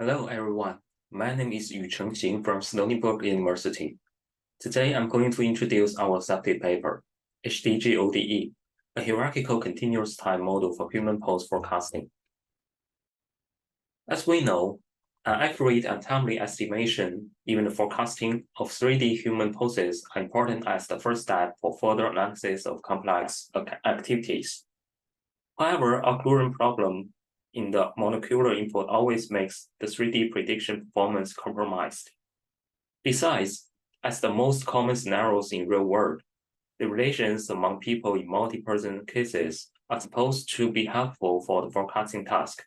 Hello, everyone. My name is Yucheng Xing from Stony Brook University. Today, I'm going to introduce our subject paper, HDG-ODE, a hierarchical continuous time model for human pose forecasting. As we know, accurate and timely estimation, even the forecasting of 3D human poses, are important as the first step for further analysis of complex activities. However, a occurring problem in the molecular input always makes the 3D prediction performance compromised. Besides, as the most common scenarios in real world, the relations among people in multi-person cases are supposed to be helpful for the forecasting task,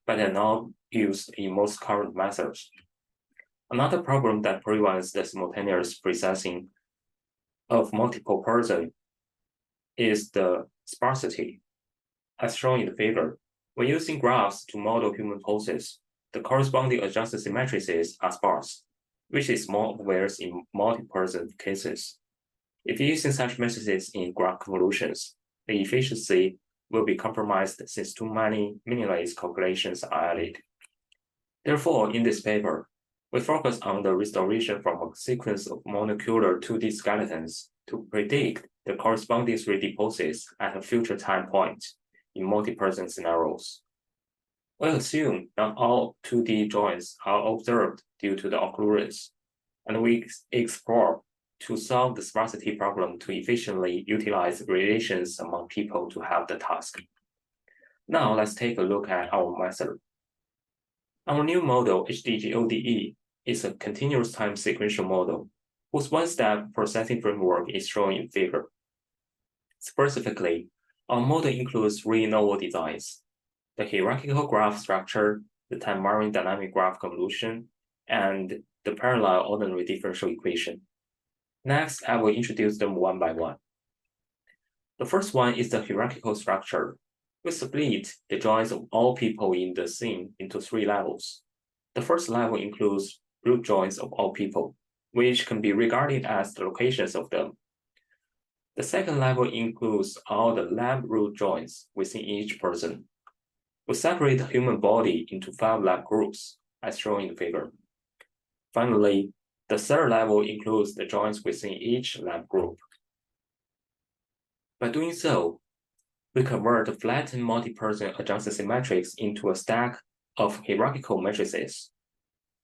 but are not used in most current methods. Another problem that prevents the simultaneous processing of multiple persons is the sparsity. As shown in the figure, when using graphs to model human poses, the corresponding adjusted matrices are sparse, which is more obvious in multi-person cases. If using such matrices in graph convolutions, the efficiency will be compromised since too many meaningless calculations are added. Therefore, in this paper, we focus on the restoration from a sequence of molecular 2D skeletons to predict the corresponding 3D poses at a future time point in multi-person scenarios. We assume not all 2D joints are observed due to the occurrence, and we explore to solve the sparsity problem to efficiently utilize relations among people to help the task. Now let's take a look at our method. Our new model, HDG-ODE, is a continuous time sequential model whose one-step processing framework is shown in figure. Specifically, our model includes three novel designs: the hierarchical graph structure, the time-varying dynamic graph convolution, and the parallel ordinary differential equation. Next, I will introduce them one by one. The first one is the hierarchical structure. We split the joints of all people in the scene into three levels. The first level includes root joints of all people, which can be regarded as the locations of them. The second level includes all the lab root joints within each person. We separate the human body into 5 lab groups, as shown in the figure. Finally, the third level includes the joints within each lab group. By doing so, we convert the flattened multi-person adjusted matrix into a stack of hierarchical matrices.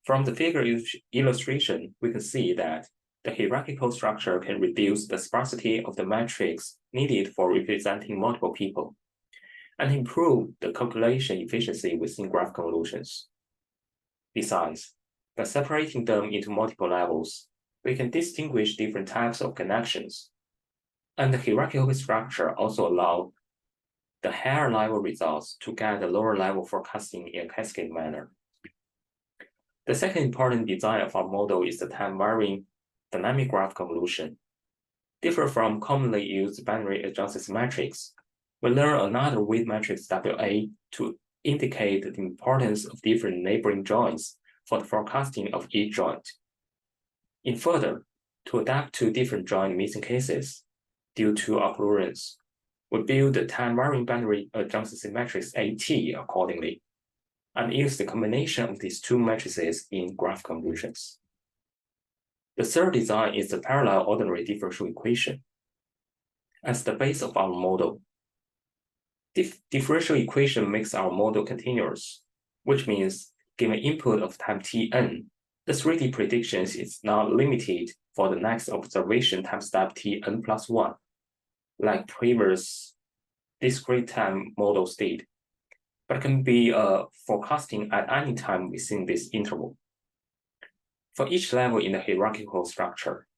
From the figure illustration, we can see that the hierarchical structure can reduce the sparsity of the matrix needed for representing multiple people, and improve the calculation efficiency within graph convolutions. Besides, by separating them into multiple levels, we can distinguish different types of connections. And the hierarchical structure also allows the higher level results to get the lower level forecasting in a cascade manner. The second important design of our model is the time-varying dynamic graph convolution. Different from commonly used binary adjusted matrix, we learn another weight matrix WA to indicate the importance of different neighboring joints for the forecasting of each joint. In further, to adapt to different joint missing cases due to occurrence, we build the time-varying binary adjusted matrix AT accordingly, and use the combination of these two matrices in graph convolutions. The third design is the parallel ordinary differential equation. As the base of our model, differential equation makes our model continuous, which means given input of time tn, the 3D predictions is not limited for the next observation time step tn plus 1, like previous discrete time model state, but can be forecasting at any time within this interval. For each level in the hierarchical structure,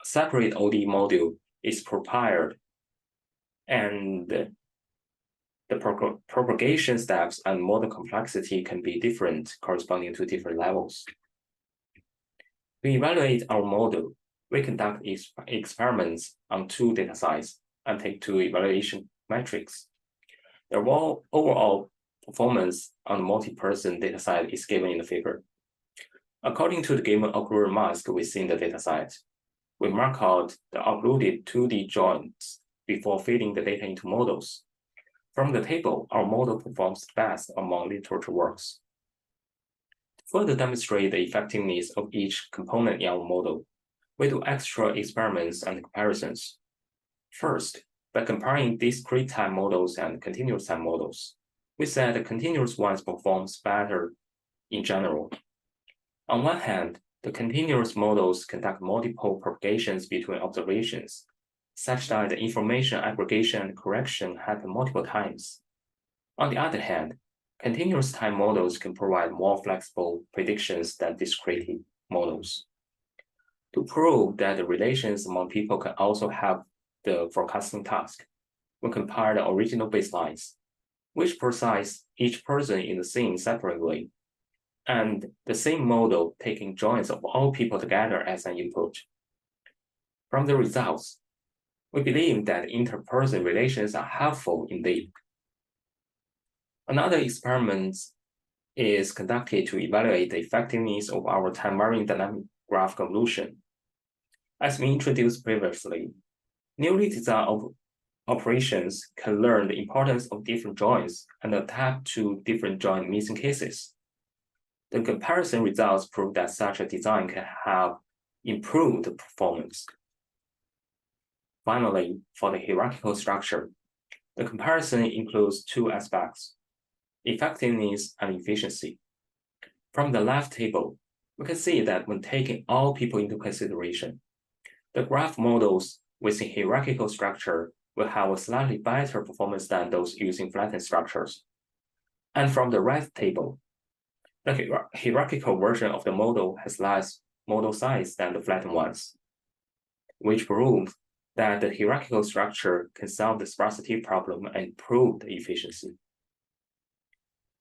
a separate ODE module is prepared, and the propagation steps and model complexity can be different corresponding to different levels. To evaluate our model, we conduct experiments on 2 datasets and take 2 evaluation metrics. The overall performance on the multi-person dataset is given in the figure. According to the given occurrence mask within the dataset, we mark out the uploaded 2D joints before feeding the data into models. From the table, our model performs best among literature works. Further demonstrate the effectiveness of each component in our model, we do extra experiments and comparisons. First, by comparing discrete time models and continuous time models, we said the continuous ones performs better in general. On one hand, the continuous models conduct multiple propagations between observations, such that the information aggregation and correction happen multiple times. On the other hand, continuous time models can provide more flexible predictions than discrete models. To prove that the relations among people can also help the forecasting task, we compare the original baselines, which precise each person in the scene separately, and the same model taking joins of all people together as an input. From the results, we believe that interperson relations are helpful indeed. Another experiment is conducted to evaluate the effectiveness of our time-varying dynamic graph convolution. As we introduced previously, newly designed operations can learn the importance of different joins and adapt to different joint missing cases. The comparison results prove that such a design can have improved performance. Finally, for the hierarchical structure, the comparison includes two aspects: effectiveness and efficiency. From the left table, we can see that when taking all people into consideration, the graph models within hierarchical structure will have a slightly better performance than those using flattened structures. And from the right table, the hierarchical version of the model has less model size than the flattened ones, which proves that the hierarchical structure can solve the sparsity problem and improve the efficiency.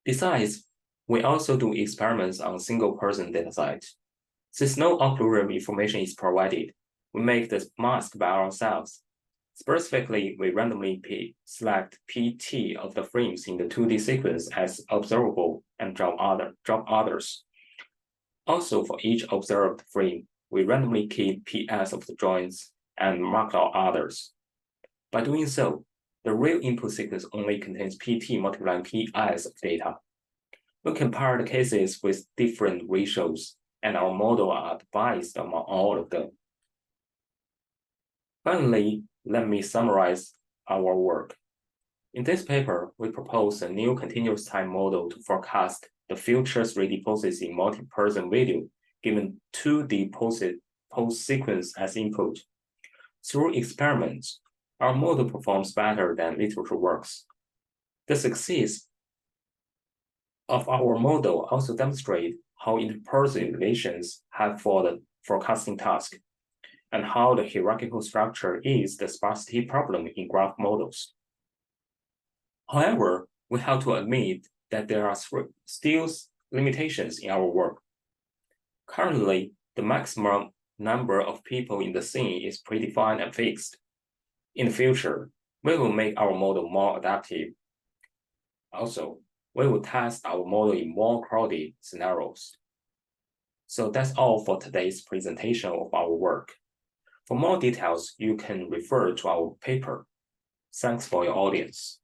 Besides, we also do experiments on single-person dataset. Since no algorithm information is provided, we make the mask by ourselves. Specifically, we randomly select PT of the frames in the 2D sequence as observable and drop others. Also, for each observed frame, we randomly keep PS of the joins and mark out others. By doing so, the real input sequence only contains PT multiplying PIs of data. We compare the cases with different ratios, and our model are advised among all of them. Finally, let me summarize our work. In this paper, we propose a new continuous time model to forecast the future 3D poses in multi-person video given 2D pose sequence as input. Through experiments, our model performs better than literature works. The success of our model also demonstrates how interperson relations have for the forecasting task, and how the hierarchical structure is the sparsity problem in graph models. However, we have to admit that there are still limitations in our work. Currently, the maximum number of people in the scene is predefined and fixed. In the future, we will make our model more adaptive. Also, we will test our model in more crowded scenarios. So that's all for today's presentation of our work. For more details, you can refer to our paper. Thanks for your audience.